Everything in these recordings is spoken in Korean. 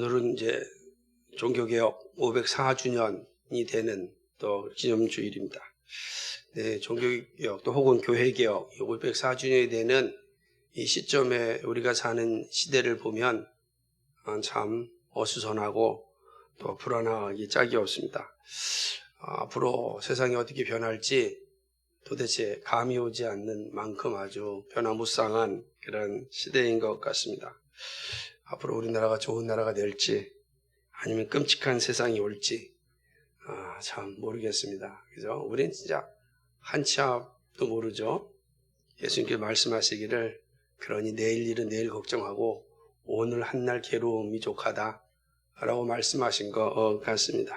오늘은 이제 종교개혁 504주년이 되는 또 기념주일입니다. 네, 종교개혁 또 혹은 교회개혁 504주년이 되는 이 시점에 우리가 사는 시대를 보면 참 어수선하고 또 불안하기 짝이 없습니다. 앞으로 세상이 어떻게 변할지 도대체 감이 오지 않는 만큼 아주 변화무쌍한 그런 시대인 것 같습니다. 앞으로 우리나라가 좋은 나라가 될지 아니면 끔찍한 세상이 올지 참 모르겠습니다. 그죠? 우린 진짜 한치 앞도 모르죠. 예수님께서 말씀하시기를 그러니 내일 일은 내일 걱정하고 오늘 한날 괴로움이 족하다 라고 말씀하신 것 같습니다.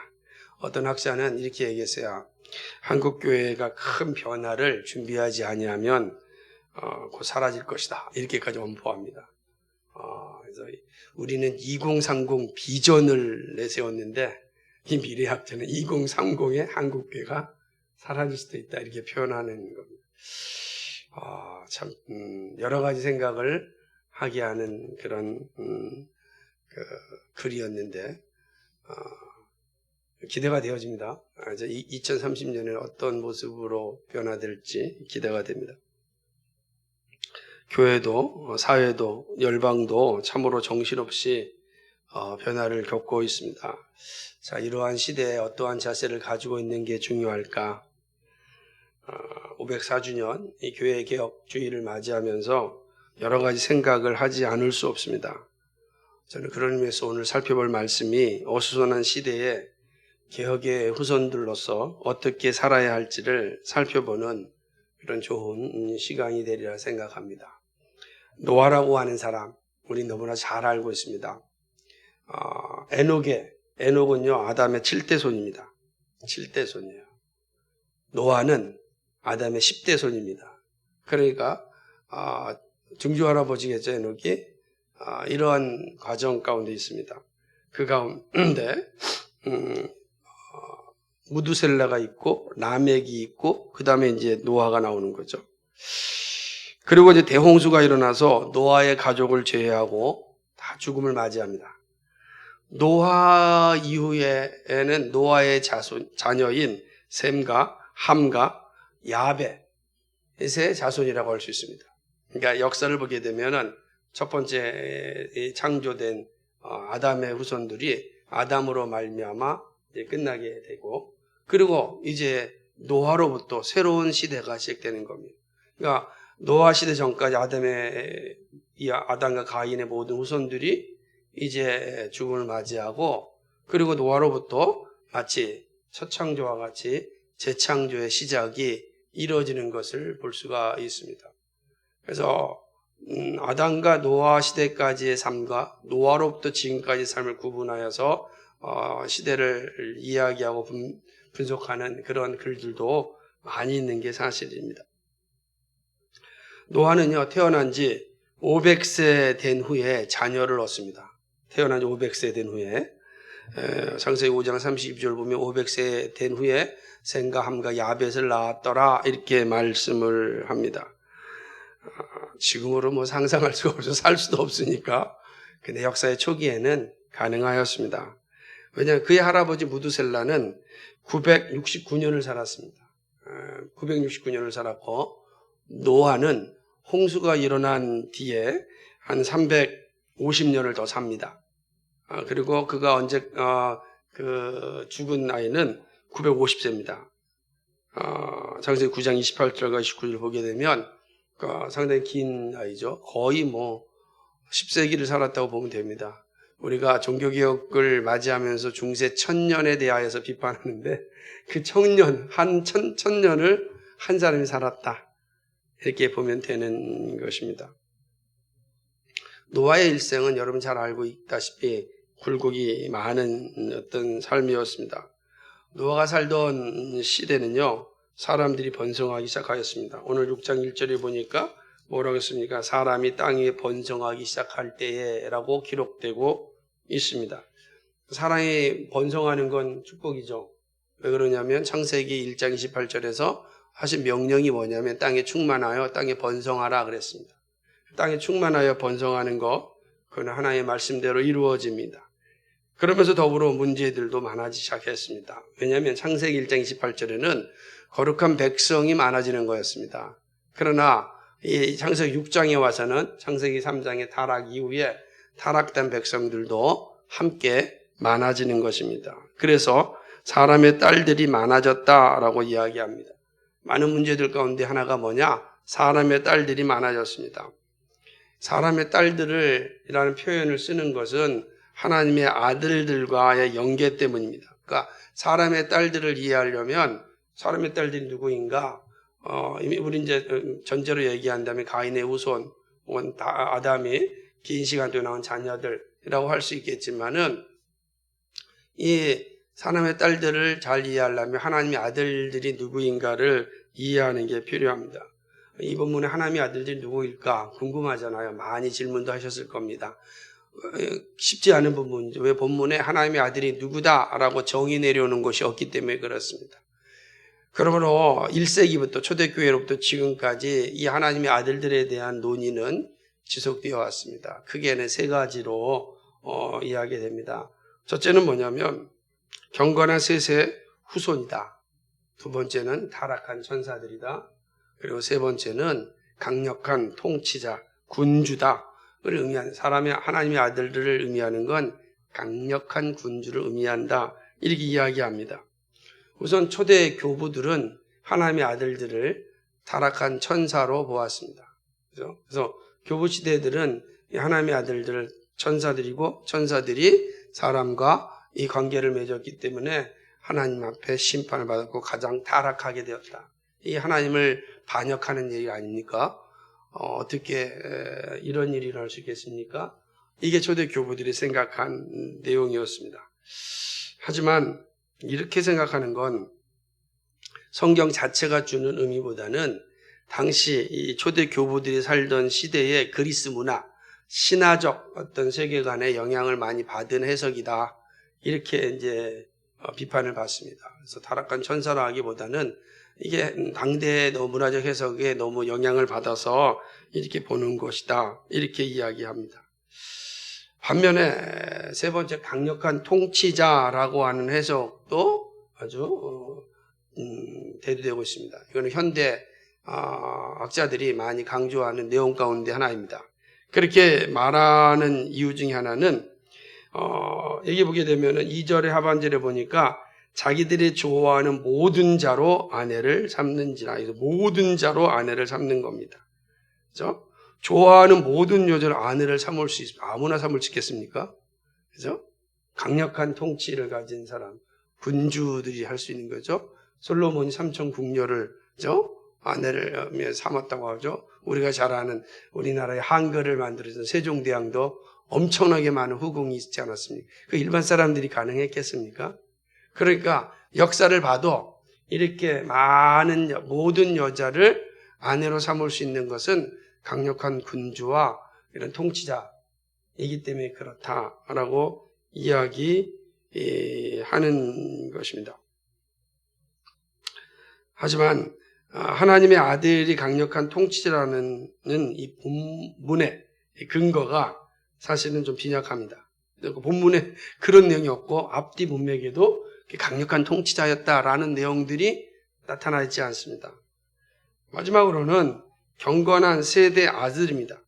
어떤 학자는 이렇게 얘기했어요. 한국교회가 큰 변화를 준비하지 아니하면 곧 사라질 것이다. 이렇게까지 엄포합니다. 그래서 우리는 2030 비전을 내세웠는데 이 미래학자는 2030의 한국교회가 사라질 수도 있다. 이렇게 표현하는 겁니다. 참 여러 가지 생각을 하게 하는 그런 글이었는데 기대가 되어집니다. 2030년에 어떤 모습으로 변화될지 기대가 됩니다. 교회도 사회도 열방도 참으로 정신없이 변화를 겪고 있습니다. 자, 이러한 시대에 어떠한 자세를 가지고 있는 게 중요할까? 504주년 이 교회 개혁 주일을 맞이하면서 여러 가지 생각을 하지 않을 수 없습니다. 저는 그런 의미에서 오늘 살펴볼 말씀이 어수선한 시대에 개혁의 후손들로서 어떻게 살아야 할지를 살펴보는 그런 좋은 시간이 되리라 생각합니다. 노아라고 하는 사람 우리 너무나 잘 알고 있습니다. 에녹은요 아담의 7대 손입니다. 7대 손이에요. 노아는 아담의 10대 손입니다. 그러니까 증조할아버지겠죠. 에녹이 이러한 과정 가운데 있습니다. 그 가운데 무두셀라가 있고 라멕이 있고 그 다음에 이제 노아가 나오는 거죠. 그리고 이제 대홍수가 일어나서 노아의 가족을 제외하고 다 죽음을 맞이합니다. 노아 이후에는 노아의 자녀인 셈과 함과 야벳의 자손이라고 할 수 있습니다. 그러니까 역사를 보게 되면은 첫 번째 창조된 아담의 후손들이 아담으로 말미암아 끝나게 되고 그리고 이제 노아로부터 새로운 시대가 시작되는 겁니다. 그러니까 노아 시대 전까지 아담과 가인의 모든 후손들이 이제 죽음을 맞이하고 그리고 노아로부터 마치 첫 창조와 같이 재창조의 시작이 이루어지는 것을 볼 수가 있습니다. 그래서 아담과 노아 시대까지의 삶과 노아로부터 지금까지의 삶을 구분하여서 시대를 이야기하고 분석하는 그런 글들도 많이 있는 게 사실입니다. 노아는요 태어난 지 500세 된 후에 자녀를 얻습니다. 태어난 지 500세 된 후에 창세기 5장 32절 보면 500세 된 후에 셈과 함과 야벳을 낳았더라 이렇게 말씀을 합니다. 지금으로 뭐 상상할 수가 없어서 살 수도 없으니까 근데 역사의 초기에는 가능하였습니다. 왜냐하면 그의 할아버지 무두셀라는 969년을 살았습니다. 969년을 살았고 노아는 홍수가 일어난 뒤에 한 350년을 더 삽니다. 그리고 그가 죽은 나이는 950세입니다. 창세기 9장 28절과 29절 보게 되면 상당히 긴 나이죠. 거의 10세기를 살았다고 보면 됩니다. 우리가 종교개혁을 맞이하면서 중세 천년에 대하여서 비판하는데 그 천년을 한 사람이 살았다. 이렇게 보면 되는 것입니다. 노아의 일생은 여러분 잘 알고 있다시피 굴곡이 많은 어떤 삶이었습니다. 노아가 살던 시대는요, 사람들이 번성하기 시작하였습니다. 오늘 6장 1절에 보니까 뭐라고 했습니까? 사람이 땅에 번성하기 시작할 때에라고 기록되고 있습니다. 사람이 번성하는 건 축복이죠. 왜 그러냐면 창세기 1장 28절에서 하신 명령이 뭐냐면 땅에 충만하여 땅에 번성하라 그랬습니다. 땅에 충만하여 번성하는 거 그건 하나님의 말씀대로 이루어집니다. 그러면서 더불어 문제들도 많아지기 시작했습니다. 왜냐하면 창세기 1장 28절에는 거룩한 백성이 많아지는 거였습니다. 그러나 이 창세기 6장에 와서는 창세기 3장의 타락 이후에 타락된 백성들도 함께 많아지는 것입니다. 그래서 사람의 딸들이 많아졌다라고 이야기합니다. 많은 문제들 가운데 하나가 뭐냐? 사람의 딸들이 많아졌습니다. 사람의 딸들이라는 표현을 쓰는 것은 하나님의 아들들과의 연계 때문입니다. 그러니까 사람의 딸들을 이해하려면 사람의 딸들이 누구인가? 우리 이제 전제로 얘기한다면 가인의 후손, 혹은 아담이 긴 시간 동안 낳은 자녀들이라고 할 수 있겠지만은 이 사람의 딸들을 잘 이해하려면 하나님의 아들들이 누구인가를 이해하는 게 필요합니다. 이 본문에 하나님의 아들들이 누구일까 궁금하잖아요. 많이 질문도 하셨을 겁니다. 쉽지 않은 부분이죠. 왜 본문에 하나님의 아들이 누구다라고 정의 내려오는 것이 없기 때문에 그렇습니다. 그러므로 1세기부터 초대교회로부터 지금까지 이 하나님의 아들들에 대한 논의는 지속되어 왔습니다. 크게는 세 가지로 이야기됩니다. 첫째는 뭐냐면 경건한 셋의 후손이다. 두 번째는 타락한 천사들이다. 그리고 세 번째는 강력한 통치자, 군주다를 의미하는 하나님의 아들들을 의미하는 건 강력한 군주를 의미한다. 이렇게 이야기합니다. 우선 초대 교부들은 하나님의 아들들을 타락한 천사로 보았습니다. 그래서 교부 시대들은 하나님의 아들들을 천사들이고 천사들이 사람과 이 관계를 맺었기 때문에 하나님 앞에 심판을 받았고 가장 타락하게 되었다. 이 하나님을 반역하는 일이 아닙니까? 어떻게 이런 일이 일어날 수 있겠습니까? 이게 초대 교부들이 생각한 내용이었습니다. 하지만 이렇게 생각하는 건 성경 자체가 주는 의미보다는 당시 이 초대 교부들이 살던 시대의 그리스 문화, 신화적 어떤 세계관의 영향을 많이 받은 해석이다. 이렇게 이제 비판을 받습니다. 그래서 타락한 천사라 하기보다는 이게 당대의 문화적 해석에 너무 영향을 받아서 이렇게 보는 것이다. 이렇게 이야기합니다. 반면에 세 번째 강력한 통치자라고 하는 해석도 아주 대두되고 있습니다. 이거는 현대 학자들이 많이 강조하는 내용 가운데 하나입니다. 그렇게 말하는 이유 중에 하나는 여기 보게 되면은 2절의 하반절에 보니까 자기들이 좋아하는 모든 자로 아내를 삼는지라. 모든 자로 아내를 삼는 겁니다. 그죠? 좋아하는 모든 여자를 아내를 삼을 수 있습니다. 아무나 삼을 수 있겠습니까? 그죠? 강력한 통치를 가진 사람, 군주들이 할 수 있는 거죠. 솔로몬이 삼천 궁녀를 그죠? 아내를 삼았다고 하죠. 우리가 잘 아는 우리나라의 한글을 만들어준 세종대왕도 엄청나게 많은 후궁이 있지 않았습니까? 그 일반 사람들이 가능했겠습니까? 그러니까 역사를 봐도 이렇게 많은 모든 여자를 아내로 삼을 수 있는 것은 강력한 군주와 이런 통치자이기 때문에 그렇다라고 이야기하는 것입니다. 하지만 하나님의 아들이 강력한 통치자라는 이 본문의 근거가 사실은 좀 빈약합니다. 본문에 그런 내용이 없고 앞뒤 문맥에도 강력한 통치자였다라는 내용들이 나타나 있지 않습니다. 마지막으로는 경건한 셋의 아들입니다.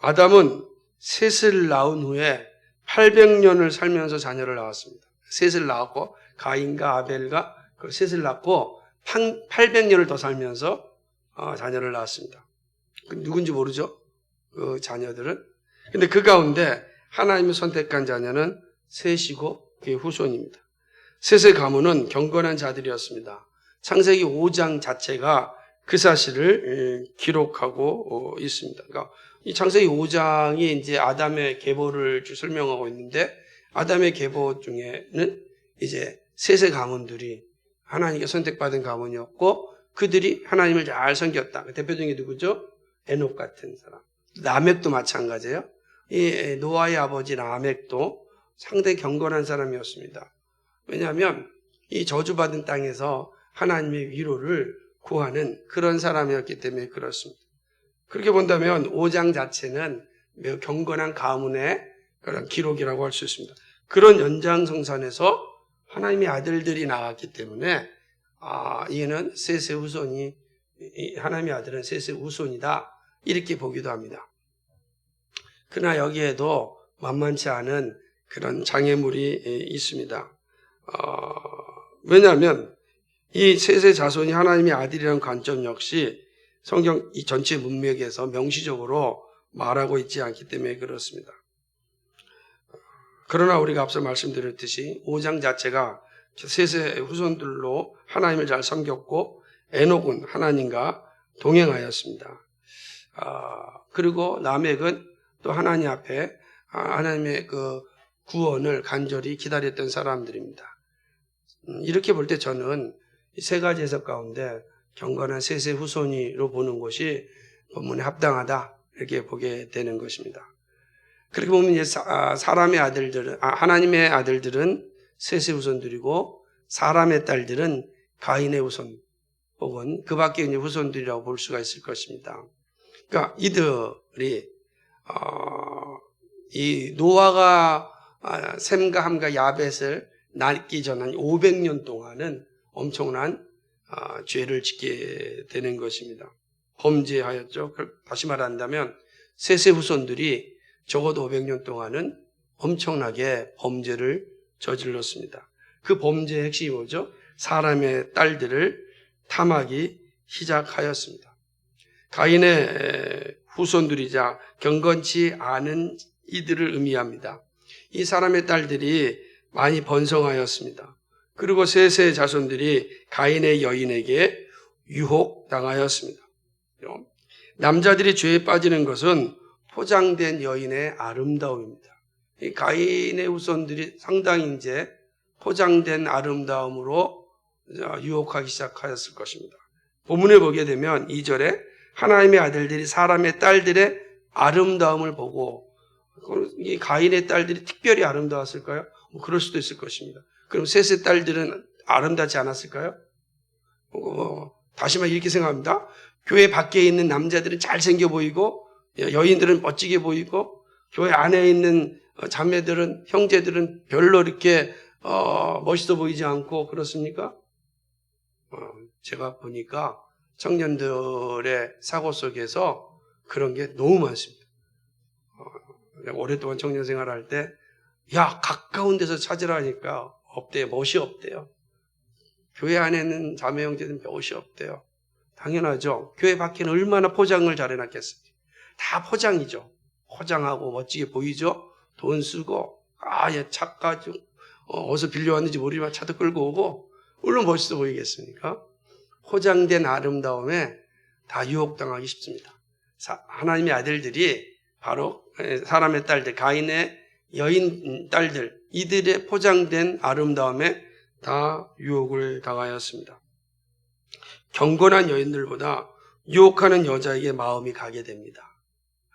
아담은 셋을 낳은 후에 800년을 살면서 자녀를 낳았습니다. 셋을 낳았고 가인과 아벨과 셋을 낳고 800년을 더 살면서 자녀를 낳았습니다. 누군지 모르죠? 그 자녀들은. 근데 그 가운데 하나님이 선택한 자녀는 셋이고 그의 후손입니다. 셋의 가문은 경건한 자들이었습니다. 창세기 5장 자체가 그 사실을 기록하고 있습니다. 그러니까 이 창세기 5장이 이제 아담의 계보를 설명하고 있는데 아담의 계보 중에는 이제 셋의 가문들이 하나님께 선택받은 가문이었고 그들이 하나님을 잘 섬겼다. 대표적인 게 누구죠? 에녹 같은 사람. 라멕도 마찬가지예요. 이 노아의 아버지 라멕도 상당히 경건한 사람이었습니다. 왜냐하면 이 저주받은 땅에서 하나님의 위로를 구하는 그런 사람이었기 때문에 그렇습니다. 그렇게 본다면 5장 자체는 매우 경건한 가문의 그런 기록이라고 할 수 있습니다. 그런 연장성산에서 하나님의 아들들이 나왔기 때문에 이는 셋의 후손이, 하나님의 아들은 셋의 후손이다, 이렇게 보기도 합니다. 그러나 여기에도 만만치 않은 그런 장애물이 있습니다. 왜냐하면 이 셋의 자손이 하나님의 아들이라는 관점 역시 성경 이 전체 문맥에서 명시적으로 말하고 있지 않기 때문에 그렇습니다. 그러나 우리가 앞서 말씀드렸듯이 5장 자체가 셋의 후손들로 하나님을 잘 섬겼고 에녹은 하나님과 동행하였습니다. 그리고 라멕은 또 하나님 앞에 하나님의 그 구원을 간절히 기다렸던 사람들입니다. 이렇게 볼 때 저는 이 세 가지 해석 가운데 경건한 셋의 후손이로 보는 것이 본문에 합당하다, 이렇게 보게 되는 것입니다. 그렇게 보면 이제 사람의 아들들은, 하나님의 아들들은 셋의 후손들이고 사람의 딸들은 가인의 후손 혹은 그 밖에 있는 후손들이라고 볼 수가 있을 것입니다. 그러니까 이들이 이 노아가 셈과 함과 야벳을 낳기 전 한 500년 동안은 엄청난 죄를 짓게 되는 것입니다. 범죄하였죠. 다시 말한다면 셋의 후손들이 적어도 500년 동안은 엄청나게 범죄를 저질렀습니다. 그 범죄의 핵심이 뭐죠? 사람의 딸들을 탐하기 시작하였습니다. 가인의 후손들이자 경건치 않은 이들을 의미합니다. 이 사람의 딸들이 많이 번성하였습니다. 그리고 셋의 자손들이 가인의 여인에게 유혹당하였습니다. 남자들이 죄에 빠지는 것은 포장된 여인의 아름다움입니다. 이 가인의 후손들이 상당히 이제 포장된 아름다움으로 유혹하기 시작하였을 것입니다. 본문에 보게 되면 2절에 하나님의 아들들이 사람의 딸들의 아름다움을 보고, 이 가인의 딸들이 특별히 아름다웠을까요? 그럴 수도 있을 것입니다. 그럼 셋의 딸들은 아름답지 않았을까요? 다시 말해 이렇게 생각합니다. 교회 밖에 있는 남자들은 잘생겨 보이고 여인들은 멋지게 보이고 교회 안에 있는 자매들은, 형제들은 별로 이렇게 멋있어 보이지 않고 그렇습니까? 제가 보니까 청년들의 사고 속에서 그런 게 너무 많습니다. 오랫동안 청년 생활할 때 가까운 데서 찾으라니까 없대요. 멋이 없대요. 교회 안에는 자매 형제들은 멋이 없대요. 당연하죠. 교회 밖에는 얼마나 포장을 잘 해놨겠습니까? 다 포장이죠. 포장하고 멋지게 보이죠. 돈 쓰고 차 가지고 어디서 빌려왔는지 모르지만 차도 끌고 오고 물론 멋있어 보이겠습니까? 포장된 아름다움에 다 유혹당하기 쉽습니다. 하나님의 아들들이 바로 사람의 딸들, 가인의 여인 딸들, 이들의 포장된 아름다움에 다 유혹을 당하였습니다. 경건한 여인들보다 유혹하는 여자에게 마음이 가게 됩니다.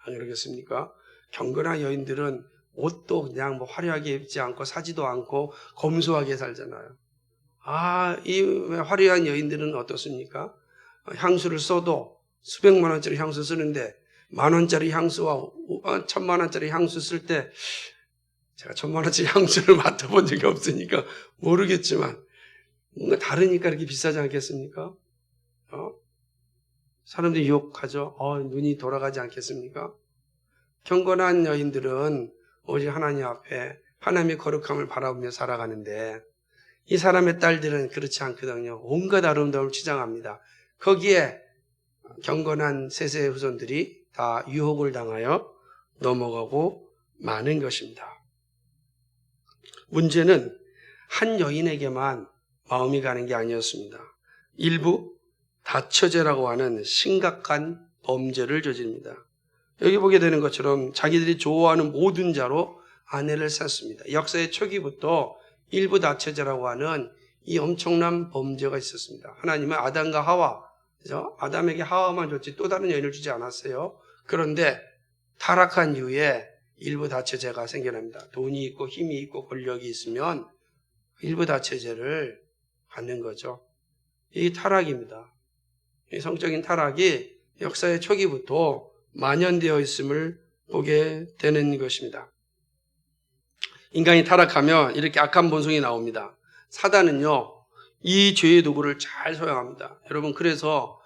안 그러겠습니까? 경건한 여인들은 옷도 그냥 화려하게 입지 않고 사지도 않고 검소하게 살잖아요. 이 화려한 여인들은 어떻습니까? 향수를 써도 수백만 원짜리 향수 쓰는데 10,000원짜리 향수와 1,000만 원짜리 향수 쓸 때, 제가 1,000만 원짜리 향수를 맡아본 적이 없으니까 모르겠지만 뭔가 다르니까 이렇게 비싸지 않겠습니까? 사람들이 유혹하죠. 눈이 돌아가지 않겠습니까? 경건한 여인들은 오직 하나님 앞에 하나님의 거룩함을 바라보며 살아가는데 이 사람의 딸들은 그렇지 않거든요. 온갖 아름다움을 치장합니다. 거기에 경건한 셋의 후손들이 다 유혹을 당하여 넘어가고 마는 것입니다. 문제는 한 여인에게만 마음이 가는 게 아니었습니다. 일부 다처제라고 하는 심각한 범죄를 저지릅니다. 여기 보게 되는 것처럼 자기들이 좋아하는 모든 자로 아내를 샀습니다. 역사의 초기부터 일부 다처제라고 하는 이 엄청난 범죄가 있었습니다. 하나님은 아담과 하와, 그죠? 아담에게 하와만 줬지 또 다른 여인을 주지 않았어요. 그런데 타락한 이후에 일부 다처제가 생겨납니다. 돈이 있고 힘이 있고 권력이 있으면 일부 다처제를 갖는 거죠. 이 타락입니다. 이 성적인 타락이 역사의 초기부터 만연되어 있음을 보게 되는 것입니다. 인간이 타락하면 이렇게 악한 본성이 나옵니다. 사단은요, 이 죄의 도구를 잘 소양합니다. 여러분, 그래서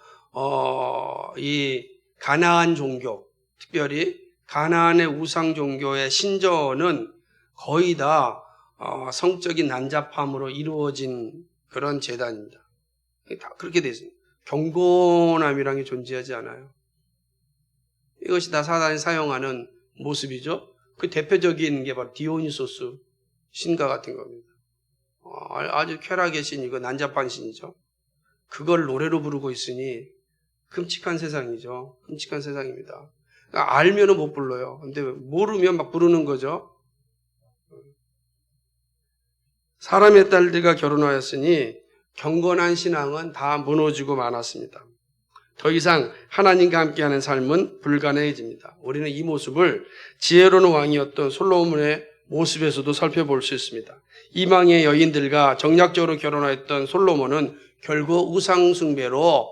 이 가나안 종교, 특별히 가나안의 우상 종교의 신전은 거의 다 성적인 난잡함으로 이루어진 그런 재단입니다. 다 그렇게 되어 있습니다. 경건함이라는 게 존재하지 않아요. 이것이 다 사단이 사용하는 모습이죠. 그 대표적인 게 바로 디오니소스 신과 같은 겁니다. 아주 쾌락의 신이고 난잡한 신이죠. 그걸 노래로 부르고 있으니 끔찍한 세상이죠. 끔찍한 세상입니다. 그러니까 알면은 못 불러요. 근데 모르면 막 부르는 거죠. 사람의 딸들과 결혼하였으니 경건한 신앙은 다 무너지고 말았습니다. 더 이상 하나님과 함께하는 삶은 불가능해집니다. 우리는 이 모습을 지혜로운 왕이었던 솔로몬의 모습에서도 살펴볼 수 있습니다. 이방의 여인들과 정략적으로 결혼하였던 솔로몬은 결국 우상숭배로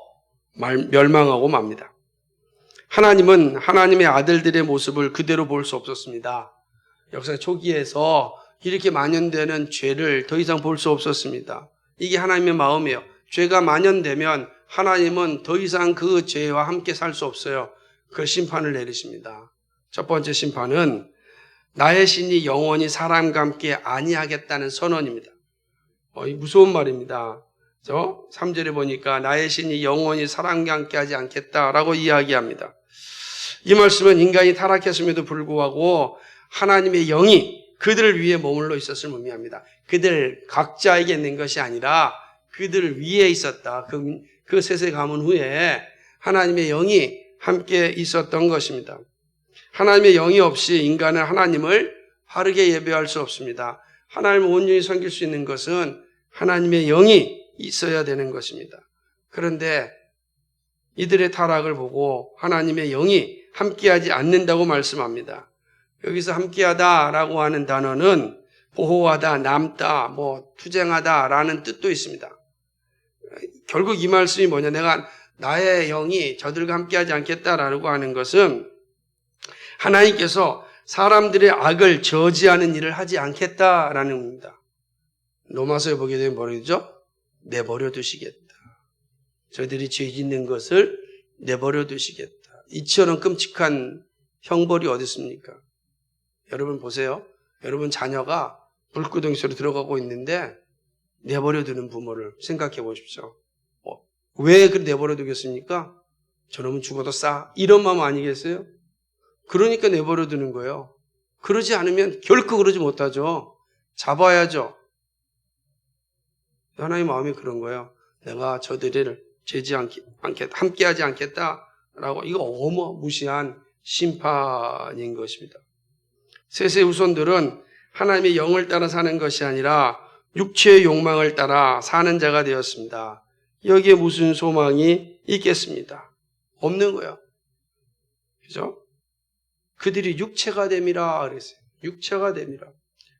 멸망하고 맙니다. 하나님은 하나님의 아들들의 모습을 그대로 볼 수 없었습니다. 역사 초기에서 이렇게 만연되는 죄를 더 이상 볼 수 없었습니다. 이게 하나님의 마음이에요. 죄가 만연되면 하나님은 더 이상 그 죄와 함께 살 수 없어요. 그 심판을 내리십니다. 첫 번째 심판은 나의 신이 영원히 사람과 함께 아니하겠다는 선언입니다. 무서운 말입니다. 3절에 보니까 나의 신이 영원히 사람과 함께 하지 않겠다라고 이야기합니다. 이 말씀은 인간이 타락했음에도 불구하고 하나님의 영이 그들을 위해 머물러 있었음을 의미합니다. 그들 각자에게 있는 것이 아니라 그들 위에 있었다. 그 셋의 가문 후에 하나님의 영이 함께 있었던 것입니다. 하나님의 영이 없이 인간은 하나님을 바르게 예배할 수 없습니다. 하나님을 온전히 섬길 수 있는 것은 하나님의 영이 있어야 되는 것입니다. 그런데 이들의 타락을 보고 하나님의 영이 함께하지 않는다고 말씀합니다. 여기서 함께하다라고 하는 단어는 보호하다, 남다, 투쟁하다라는 뜻도 있습니다. 결국 이 말씀이 뭐냐? 나의 영이 저들과 함께하지 않겠다라고 하는 것은 하나님께서 사람들의 악을 저지하는 일을 하지 않겠다라는 겁니다. 로마서에 보게 되면 뭐라죠? 내버려 두시겠다. 저들이 죄 짓는 것을 내버려 두시겠다. 이처럼 끔찍한 형벌이 어디 있습니까? 여러분 보세요. 여러분 자녀가 불구덩이로 들어가고 있는데 내버려 두는 부모를 생각해 보십시오. 왜 그렇게 내버려 두겠습니까? 저놈은 죽어도 싸. 이런 마음 아니겠어요? 그러니까 내버려 두는 거예요. 그러지 않으면 결코 그러지 못하죠. 잡아야죠. 하나님의 마음이 그런 거예요. 내가 저들을 죄지 않겠다, 함께하지 않겠다라고. 이거 어마무시한 심판인 것입니다. 셋의 후손들은 하나님의 영을 따라 사는 것이 아니라 육체의 욕망을 따라 사는 자가 되었습니다. 여기에 무슨 소망이 있겠습니다? 없는 거예요. 그죠? 그들이 육체가 됨이라 그랬어요. 육체가 됨이라.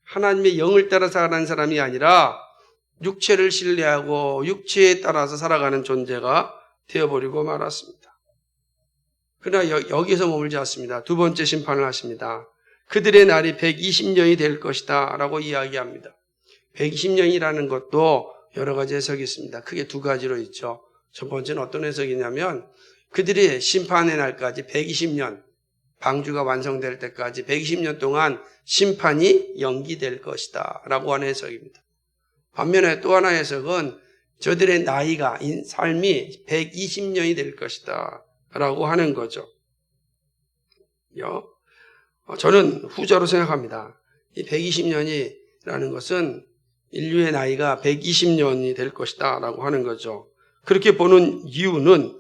하나님의 영을 따라 사는 사람이 아니라 육체를 신뢰하고 육체에 따라서 살아가는 존재가 되어버리고 말았습니다. 그러나 여기서 머물지 않습니다. 두 번째 심판을 하십니다. 그들의 날이 120년이 될 것이다 라고 이야기합니다. 120년이라는 것도 여러 가지 해석이 있습니다. 크게 두 가지로 있죠. 첫 번째는 어떤 해석이냐면 그들이 심판의 날까지 120년, 방주가 완성될 때까지 120년 동안 심판이 연기될 것이다 라고 하는 해석입니다. 반면에 또 하나의 해석은 저들의 나이가, 삶이 120년이 될 것이다 라고 하는 거죠. 저는 후자로 생각합니다. 이 120년이라는 것은 인류의 나이가 120년이 될 것이다 라고 하는 거죠. 그렇게 보는 이유는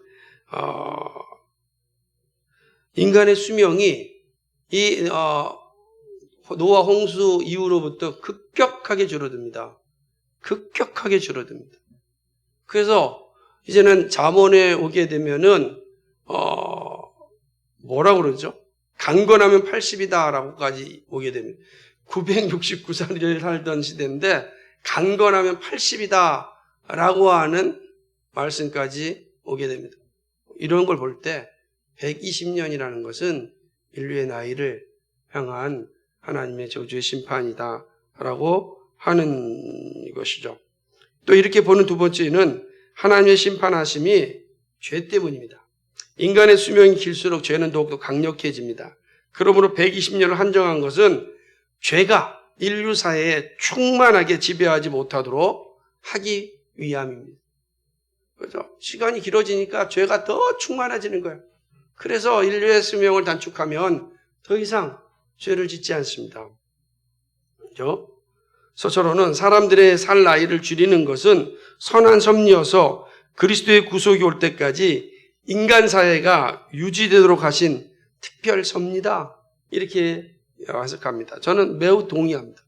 인간의 수명이 이 노아 홍수 이후로부터 급격하게 줄어듭니다. 급격하게 줄어듭니다. 그래서 이제는 잠언에 오게 되면은 뭐라고 그러죠? 강건하면 80이다라고까지 오게 됩니다. 969살을 살던 시대인데 강건하면 80이다라고 하는 말씀까지 오게 됩니다. 이런 걸 볼 때 120년이라는 것은 인류의 나이를 향한 하나님의 저주의 심판이다 라고 하는 것이죠. 또 이렇게 보는 두 번째는 하나님의 심판하심이 죄 때문입니다. 인간의 수명이 길수록 죄는 더욱더 강력해집니다. 그러므로 120년을 한정한 것은 죄가 인류 사회에 충만하게 지배하지 못하도록 하기 위함입니다. 그렇죠? 시간이 길어지니까 죄가 더 충만해지는 거예요. 그래서 인류의 수명을 단축하면 더 이상 죄를 짓지 않습니다. 그렇죠? 서서로는 사람들의 살 나이를 줄이는 것은 선한 섭리여서 그리스도의 구속이 올 때까지 인간 사회가 유지되도록 하신 특별 섭리다. 이렇게 해석합니다. 저는 매우 동의합니다.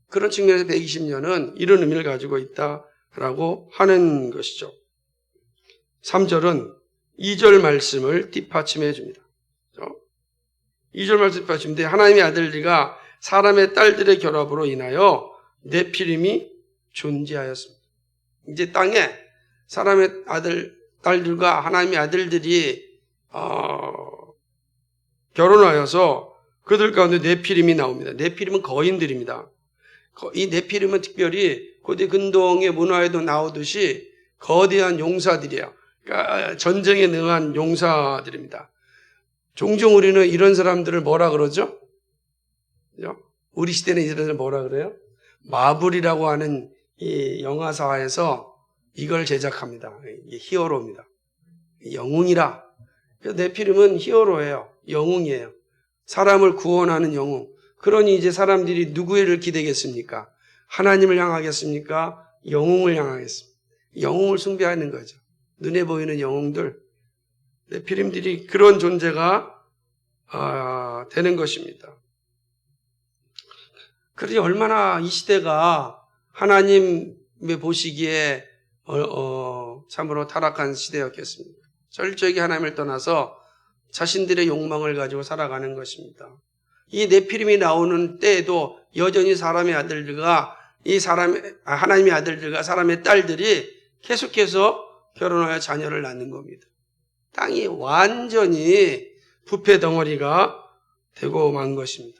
그런 측면에서 120년은 이런 의미를 가지고 있다라고 하는 것이죠. 3절은 2절 말씀을 뒷받침해 줍니다. 2절 말씀 뒷받침인데 하나님의 아들들과 사람의 딸들의 결합으로 인하여 네피림이 존재하였습니다. 이제 땅에 사람의 딸들과 하나님의 아들들이 결혼하여서 그들 가운데 네피림이 나옵니다. 네피림은 거인들입니다. 이 네피림은 특별히 고대 근동의 문화에도 나오듯이 거대한 용사들이에요. 그러니까 전쟁에 능한 용사들입니다. 종종 우리는 이런 사람들을 뭐라 그러죠? 우리 시대는 이런 사람을 뭐라 그래요? 마블이라고 하는 이 영화사에서 이걸 제작합니다. 이게 히어로입니다. 영웅이라. 네피림은 히어로예요. 영웅이에요. 사람을 구원하는 영웅. 그러니 이제 사람들이 누구를 기대겠습니까? 하나님을 향하겠습니까? 영웅을 향하겠습니까? 영웅을 숭배하는 거죠. 눈에 보이는 영웅들. 네피림들이 그런 존재가 되는 것입니다. 그러니 얼마나 이 시대가 하나님의 보시기에 참으로 타락한 시대였겠습니까? 철저하게 하나님을 떠나서 자신들의 욕망을 가지고 살아가는 것입니다. 이 네피림이 나오는 때에도 여전히 사람의 아들들과 하나님의 아들들과 사람의 딸들이 계속해서 결혼하여 자녀를 낳는 겁니다. 땅이 완전히 부패 덩어리가 되고 만 것입니다.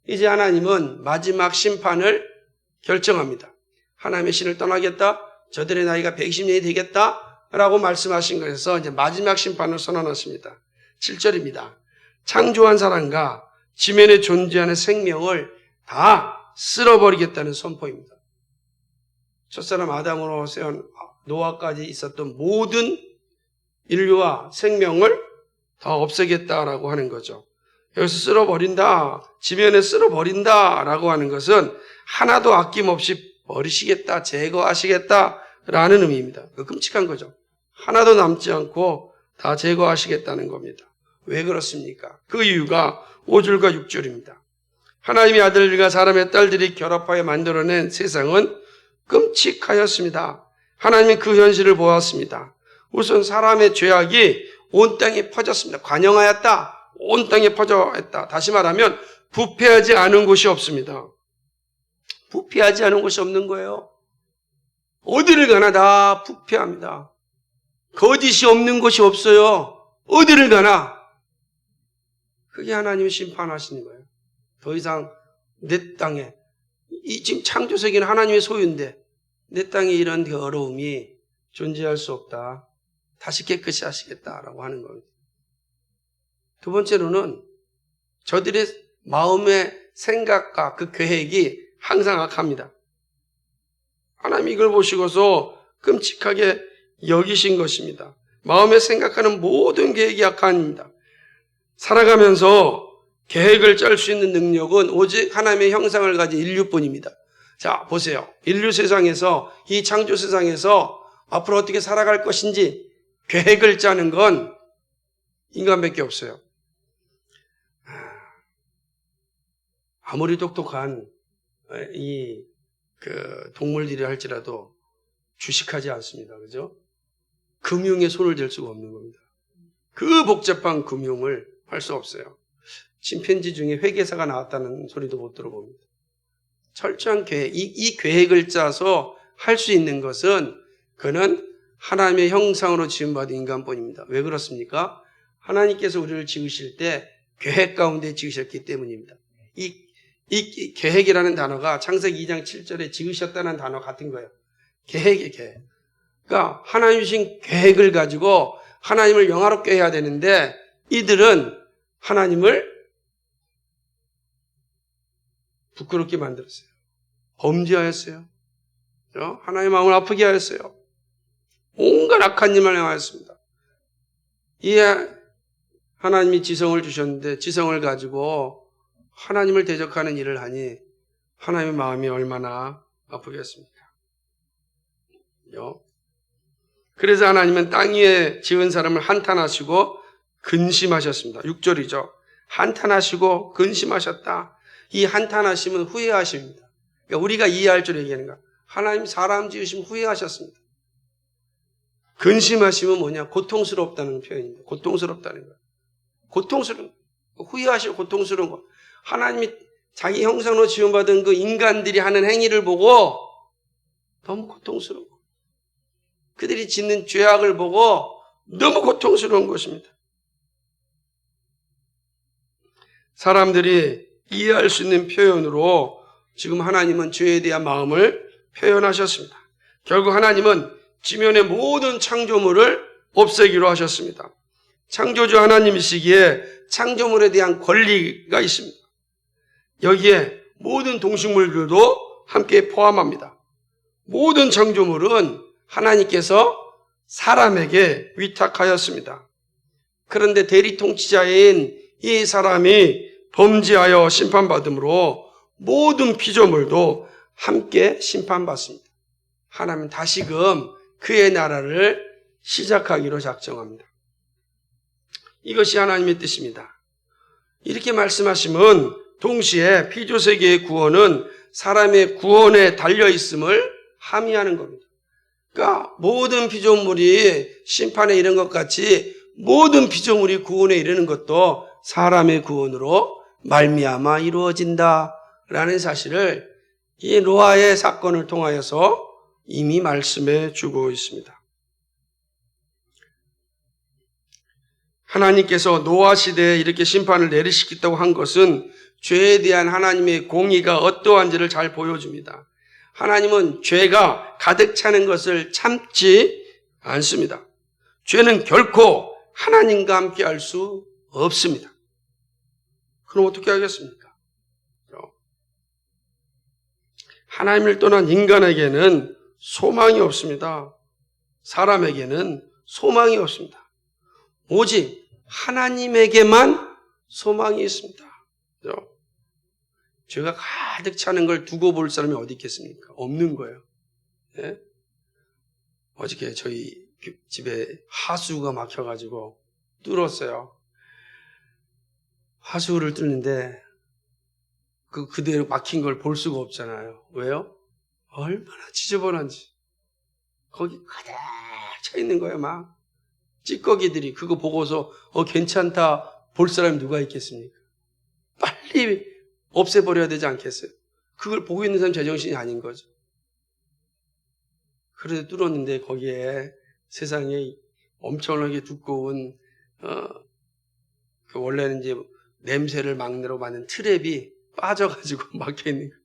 이제 하나님은 마지막 심판을 결정합니다. 하나님의 신을 떠나겠다. 저들의 나이가 120년이 되겠다. 라고 말씀하신 것에서 이제 마지막 심판을 선언하십니다. 7절입니다. 창조한 사람과 지면에 존재하는 생명을 다 쓸어버리겠다는 선포입니다. 첫사람 아담으로 세운 노아까지 있었던 모든 인류와 생명을 다 없애겠다라고 하는 거죠. 여기서 쓸어버린다, 지면에 쓸어버린다라고 하는 것은 하나도 아낌없이 버리시겠다, 제거하시겠다라는 의미입니다. 끔찍한 거죠. 하나도 남지 않고 다 제거하시겠다는 겁니다. 왜 그렇습니까? 그 이유가 5절과 6절입니다. 하나님의 아들들과 사람의 딸들이 결합하여 만들어낸 세상은 끔찍하였습니다. 하나님이 그 현실을 보았습니다. 우선 사람의 죄악이 온 땅에 퍼졌습니다. 관영하였다. 온 땅에 퍼져있다. 다시 말하면 부패하지 않은 곳이 없습니다. 부패하지 않은 곳이 없는 거예요. 어디를 가나 다 부패합니다. 거짓이 없는 곳이 없어요. 어디를 가나. 그게 하나님이 심판하시는 거예요. 더 이상 내 땅에, 지금 창조세계는 하나님의 소유인데 내 땅에 이런 더러움이 존재할 수 없다. 다시 깨끗이 하시겠다라고 하는 겁니다. 두 번째로는 저들의 마음의 생각과 그 계획이 항상 악합니다. 하나님이 이걸 보시고서 끔찍하게 여기신 것입니다. 마음에 생각하는 모든 계획이 악합니다. 살아가면서 계획을 짤 수 있는 능력은 오직 하나님의 형상을 가진 인류뿐입니다. 자, 보세요. 인류 세상에서, 이 창조 세상에서 앞으로 어떻게 살아갈 것인지 계획을 짜는 건 인간밖에 없어요. 아무리 똑똑한 동물들이 할지라도 주식하지 않습니다. 그죠? 금융에 손을 댈 수가 없는 겁니다. 그 복잡한 금융을 할 수 없어요. 침팬지 중에 회계사가 나왔다는 소리도 못 들어봅니다. 철저한 계획, 이 계획을 짜서 할 수 있는 것은 그는 하나님의 형상으로 지음받은 인간뿐입니다. 왜 그렇습니까? 하나님께서 우리를 지으실 때 계획 가운데 지으셨기 때문입니다. 이 계획이라는 단어가 창세기 2장 7절에 지으셨다는 단어 같은 거예요. 계획의 계획. 그러니까 하나님 주신 계획을 가지고 하나님을 영화롭게 해야 되는데 이들은 하나님을 부끄럽게 만들었어요. 범죄하였어요. 하나님의 마음을 아프게 하였어요. 온갖 악한 일만 행하였습니다. 이에 하나님이 지성을 주셨는데 지성을 가지고 하나님을 대적하는 일을 하니 하나님의 마음이 얼마나 아프겠습니까? 그래서 하나님은 땅 위에 지은 사람을 한탄하시고 근심하셨습니다. 6절이죠. 한탄하시고 근심하셨다. 이 한탄하심은 후회하심입니다. 그러니까 우리가 이해할 줄 얘기하는 거야. 하나님 사람 지으심 후회하셨습니다. 근심하심은 뭐냐? 고통스럽다는 표현입니다. 고통스럽다는 거야. 고통스러운 거. 후회하시고 고통스러운 거. 하나님이 자기 형상으로 지음받은 그 인간들이 하는 행위를 보고 너무 고통스러워. 그들이 짓는 죄악을 보고 너무 고통스러운 것입니다. 사람들이 이해할 수 있는 표현으로 지금 하나님은 죄에 대한 마음을 표현하셨습니다. 결국 하나님은 지면의 모든 창조물을 없애기로 하셨습니다. 창조주 하나님이시기에 창조물에 대한 권리가 있습니다. 여기에 모든 동식물들도 함께 포함합니다. 모든 창조물은 하나님께서 사람에게 위탁하였습니다. 그런데 대리통치자인 이 사람이 범죄하여 심판받음으로 모든 피조물도 함께 심판받습니다. 하나님은 다시금 그의 나라를 시작하기로 작정합니다. 이것이 하나님의 뜻입니다. 이렇게 말씀하시면 동시에 피조세계의 구원은 사람의 구원에 달려있음을 함의하는 겁니다. 그러니까 모든 피조물이 심판에 이른 것 같이 모든 피조물이 구원에 이르는 것도 사람의 구원으로 말미암아 이루어진다라는 사실을 이 노아의 사건을 통하여서 이미 말씀해 주고 있습니다. 하나님께서 노아 시대에 이렇게 심판을 내리시겠다고 한 것은 죄에 대한 하나님의 공의가 어떠한지를 잘 보여줍니다. 하나님은 죄가 가득 차는 것을 참지 않습니다. 죄는 결코 하나님과 함께 할 수 없습니다. 그럼 어떻게 하겠습니까? 하나님을 떠난 인간에게는 소망이 없습니다. 사람에게는 소망이 없습니다. 오직 하나님에게만 소망이 있습니다. 죄가 가득 차는 걸 두고 볼 사람이 어디 있겠습니까? 없는 거예요. 네? 어저께 저희 집에 하수구가 막혀가지고 뚫었어요. 하수구를 뚫는데 그대로 막힌 걸 볼 수가 없잖아요. 왜요? 얼마나 지저분한지. 거기 가득 차 있는 거예요, 막. 찌꺼기들이 그거 보고서 괜찮다 볼 사람이 누가 있겠습니까? 빨리 없애버려야 되지 않겠어요? 그걸 보고 있는 사람 제정신이 아닌 거죠. 그래서 뚫었는데 거기에 세상에 엄청나게 두꺼운 원래는 이제 냄새를 막내로 만든 트랩이 빠져가지고 막혀 있는 거예요.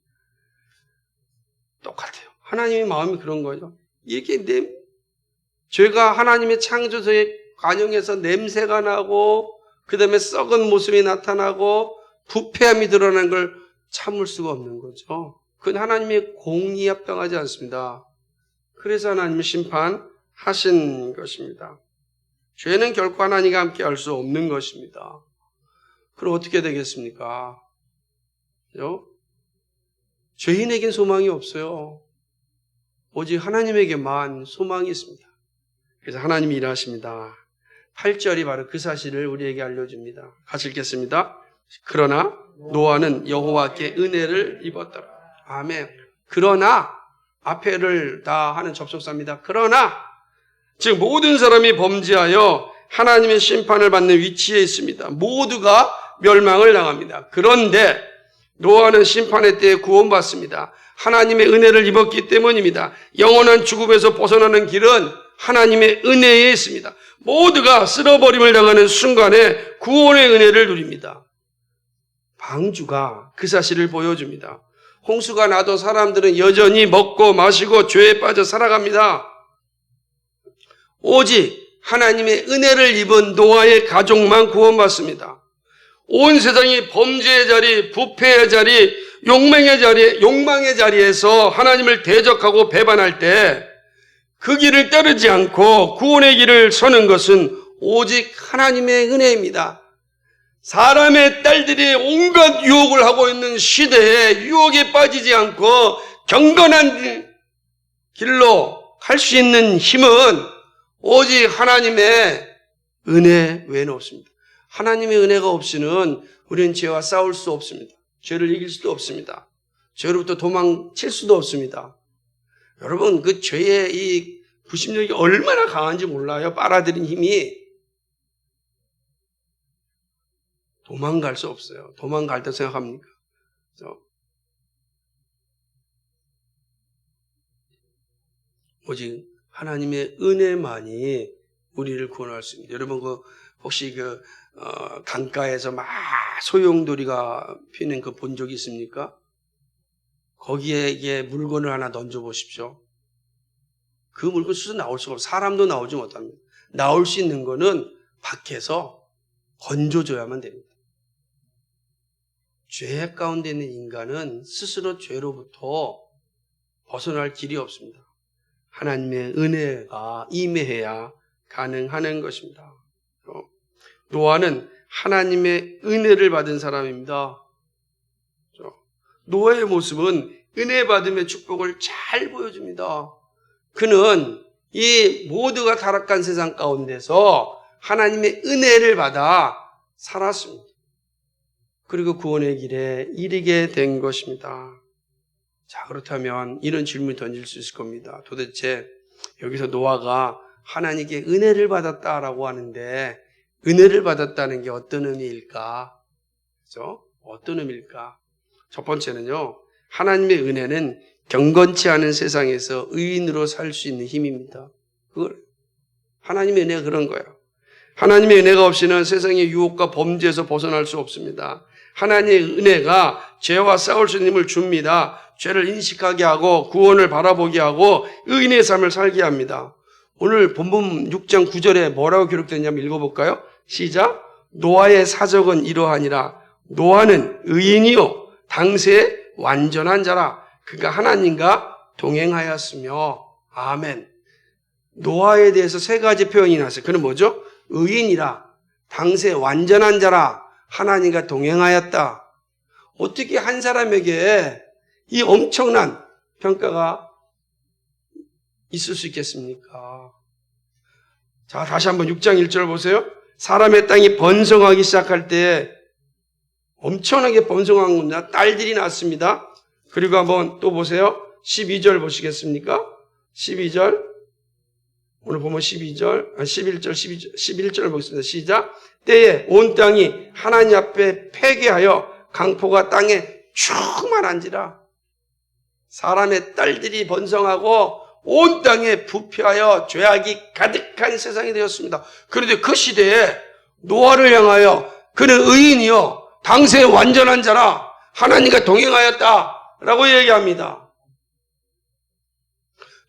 똑같아요. 하나님의 마음이 그런 거죠. 이렇게 죄가 하나님의 창조의 관용에서 냄새가 나고 그 다음에 썩은 모습이 나타나고 부패함이 드러나는 걸 참을 수가 없는 거죠. 그건 하나님의 공의에 합당하지 않습니다. 그래서 하나님이 심판하신 것입니다. 죄는 결코 하나님과 함께 할 수 없는 것입니다. 그럼 어떻게 되겠습니까? 죄인에겐 소망이 없어요. 오직 하나님에게만 소망이 있습니다. 그래서 하나님이 일하십니다. 8절이 바로 그 사실을 우리에게 알려줍니다. 같이 읽겠습니다. 그러나 노아는 여호와께 은혜를 입었더라. 아멘. 그러나 앞에를 다 하는 접속사입니다. 그러나 즉 모든 사람이 범죄하여 하나님의 심판을 받는 위치에 있습니다. 모두가 멸망을 당합니다. 그런데 노아는 심판의 때에 구원받습니다. 하나님의 은혜를 입었기 때문입니다. 영원한 죽음에서 벗어나는 길은 하나님의 은혜에 있습니다. 모두가 쓸어버림을 당하는 순간에 구원의 은혜를 누립니다. 방주가 그 사실을 보여줍니다. 홍수가 나도 사람들은 여전히 먹고 마시고 죄에 빠져 살아갑니다. 오직 하나님의 은혜를 입은 노아의 가족만 구원받습니다. 온 세상이 범죄의 자리, 부패의 자리, 욕망의 자리에서 하나님을 대적하고 배반할 때 그 길을 따르지 않고 구원의 길을 서는 것은 오직 하나님의 은혜입니다. 사람의 딸들이 온갖 유혹을 하고 있는 시대에 유혹에 빠지지 않고 경건한 길로 갈 수 있는 힘은 오직 하나님의 은혜 외에는 없습니다. 하나님의 은혜가 없이는 우리는 죄와 싸울 수 없습니다. 죄를 이길 수도 없습니다. 죄로부터 도망칠 수도 없습니다. 여러분, 그 죄의 이 부심력이 얼마나 강한지 몰라요. 빨아들인 힘이. 도망갈 수 없어요. 도망갈 때 생각합니까? 그래서 오직 하나님의 은혜만이 우리를 구원할 수 있습니다. 여러분, 혹시 강가에서 막 소용돌이가 피는 그 본 적이 있습니까? 거기에 이게 물건을 하나 던져 보십시오. 그 물건 수도 나올 수가 없어요. 사람도 나오지 못합니다. 나올 수 있는 거는 밖에서 건져줘야만 됩니다. 죄 가운데 있는 인간은 스스로 죄로부터 벗어날 길이 없습니다. 하나님의 은혜가 임해야 가능한 것입니다. 노아는 하나님의 은혜를 받은 사람입니다. 노아의 모습은 은혜 받음의 축복을 잘 보여줍니다. 그는 이 모두가 타락한 세상 가운데서 하나님의 은혜를 받아 살았습니다. 그리고 구원의 길에 이르게 된 것입니다. 자, 그렇다면 이런 질문을 던질 수 있을 겁니다. 도대체 여기서 노아가 하나님께 은혜를 받았다라고 하는데 은혜를 받았다는 게 어떤 의미일까? 그렇죠? 어떤 의미일까? 첫 번째는요, 하나님의 은혜는 경건치 않은 세상에서 의인으로 살 수 있는 힘입니다. 그걸 하나님의 은혜가 그런 거예요. 하나님의 은혜가 없이는 세상의 유혹과 범죄에서 벗어날 수 없습니다. 하나님의 은혜가 죄와 싸울 수 있는 힘을 줍니다. 죄를 인식하게 하고 구원을 바라보게 하고 의인의 삶을 살게 합니다. 오늘 본문 6장 9절에 뭐라고 기록됐냐면 읽어볼까요? 시작. 노아의 사적은 이러하니라. 노아는 의인이요 당시에 완전한 자라. 그가 하나님과 동행하였으며. 아멘. 노아에 대해서 세 가지 표현이 나왔어요. 그는 뭐죠? 의인이라, 당시에 완전한 자라, 하나님과 동행하였다. 어떻게 한 사람에게 이 엄청난 평가가 있을 수 있겠습니까? 자, 다시 한번 6장 1절 보세요. 사람의 땅이 번성하기 시작할 때 엄청나게 번성한 겁니다. 딸들이 났습니다. 그리고 한번 또 보세요. 12절 보시겠습니까? 12절. 오늘 보면 11절, 11절 보겠습니다. 시작. 때에 온 땅이 하나님 앞에 패괴하여 강포가 땅에 충만한지라. 사람의 딸들이 번성하고 온 땅에 부패하여 죄악이 가득한 세상이 되었습니다. 그런데 그 시대에 노아를 향하여 그는 의인이요 당시에 완전한 자라 하나님과 동행하였다라고 얘기합니다.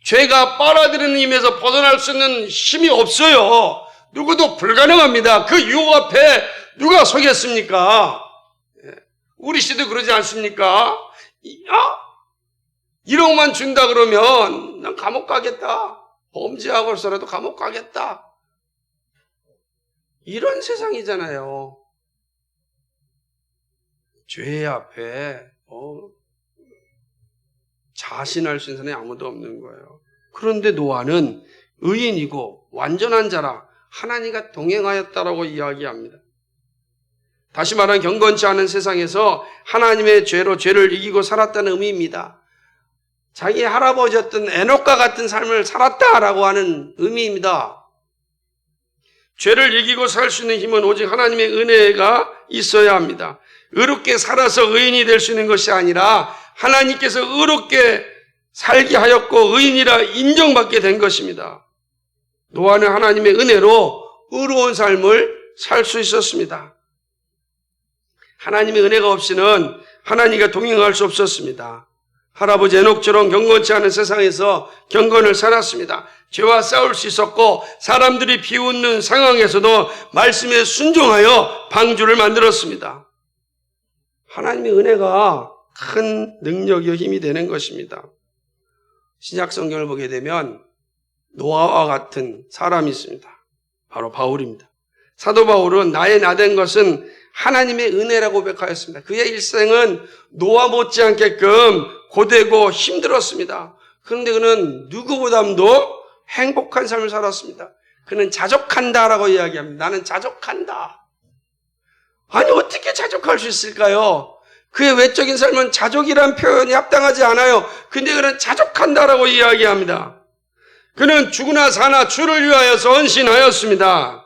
죄가 빨아들이는 힘에서 벗어날 수 있는 힘이 없어요. 누구도 불가능합니다. 그 유혹 앞에 누가 서겠습니까? 우리 시대도 그러지 않습니까? 1억만 준다 그러면 난 감옥 가겠다. 범죄하고서라도 감옥 가겠다. 이런 세상이잖아요. 죄 앞에 자신할 수 있는 사람이 아무도 없는 거예요. 그런데 노아는 의인이고 완전한 자라 하나님과 동행하였다라고 이야기합니다. 다시 말하면 경건치 않은 세상에서 하나님의 죄로 죄를 이기고 살았다는 의미입니다. 자기 할아버지였던 에녹과 같은 삶을 살았다라고 하는 의미입니다. 죄를 이기고 살 수 있는 힘은 오직 하나님의 은혜가 있어야 합니다. 의롭게 살아서 의인이 될 수 있는 것이 아니라 하나님께서 의롭게 살게 하였고 의인이라 인정받게 된 것입니다. 노아는 하나님의 은혜로 의로운 삶을 살 수 있었습니다. 하나님의 은혜가 없이는 하나님과 동행할 수 없었습니다. 할아버지 에녹처럼 경건치 않은 세상에서 경건을 살았습니다. 죄와 싸울 수 있었고 사람들이 비웃는 상황에서도 말씀에 순종하여 방주를 만들었습니다. 하나님의 은혜가 큰 능력이요 힘이 되는 것입니다. 신약 성경을 보게 되면 노아와 같은 사람이 있습니다. 바로 바울입니다. 사도 바울은 나의 나된 것은 하나님의 은혜라고 고백하였습니다. 그의 일생은 노아 못지않게끔 고되고 힘들었습니다. 그런데 그는 누구보다도 행복한 삶을 살았습니다. 그는 자족한다라고 이야기합니다. 나는 자족한다. 아니 어떻게 자족할 수 있을까요? 그의 외적인 삶은 자족이란 표현이 합당하지 않아요. 근데 그는 자족한다라고 이야기합니다. 그는 죽으나 사나 주를 위하여서 헌신하였습니다.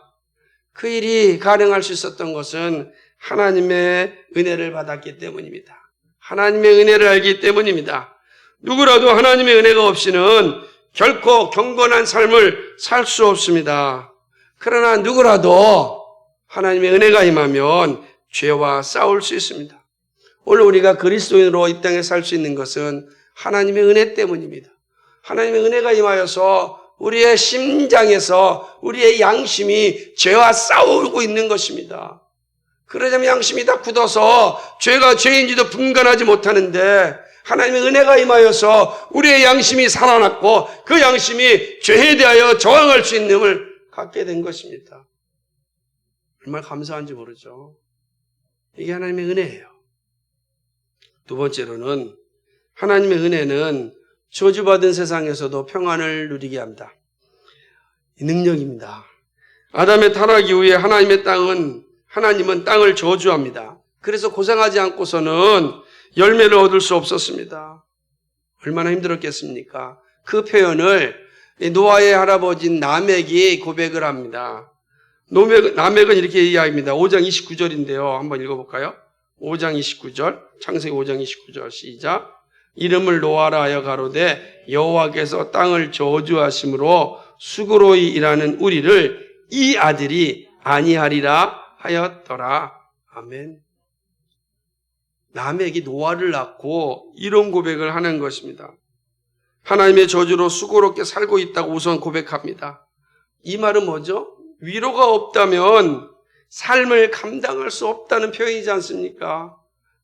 그 일이 가능할 수 있었던 것은 하나님의 은혜를 받았기 때문입니다. 하나님의 은혜를 알기 때문입니다. 누구라도 하나님의 은혜가 없이는 결코 경건한 삶을 살 수 없습니다. 그러나 누구라도 하나님의 은혜가 임하면 죄와 싸울 수 있습니다. 오늘 우리가 그리스도인으로 이 땅에 살 수 있는 것은 하나님의 은혜 때문입니다. 하나님의 은혜가 임하여서 우리의 심장에서 우리의 양심이 죄와 싸우고 있는 것입니다. 그러자면 양심이 다 굳어서 죄가 죄인지도 분간하지 못하는데 하나님의 은혜가 임하여서 우리의 양심이 살아났고 그 양심이 죄에 대하여 저항할 수 있는 힘을 갖게 된 것입니다. 얼마나 감사한지 모르죠. 이게 하나님의 은혜예요. 두 번째로는 하나님의 은혜는 저주받은 세상에서도 평안을 누리게 합니다. 이 능력입니다. 아담의 타락 이후에 하나님은 땅을 저주합니다. 그래서 고생하지 않고서는 열매를 얻을 수 없었습니다. 얼마나 힘들었겠습니까? 그 표현을 노아의 할아버지인 라멕이 고백을 합니다. 라멕은 이렇게 이야기합니다. 5장 29절인데요. 한번 읽어볼까요? 5장 29절, 창세기 5장 29절 시작. 이름을 노아라 하여 가로되 여호와께서 땅을 저주하심으로 수고로이 일하는 우리를 이 아들이 아니하리라 하였더라. 아멘. 라멕이 노아를 낳고 이런 고백을 하는 것입니다. 하나님의 저주로 수고롭게 살고 있다고 우선 고백합니다. 이 말은 뭐죠? 위로가 없다면 삶을 감당할 수 없다는 표현이지 않습니까?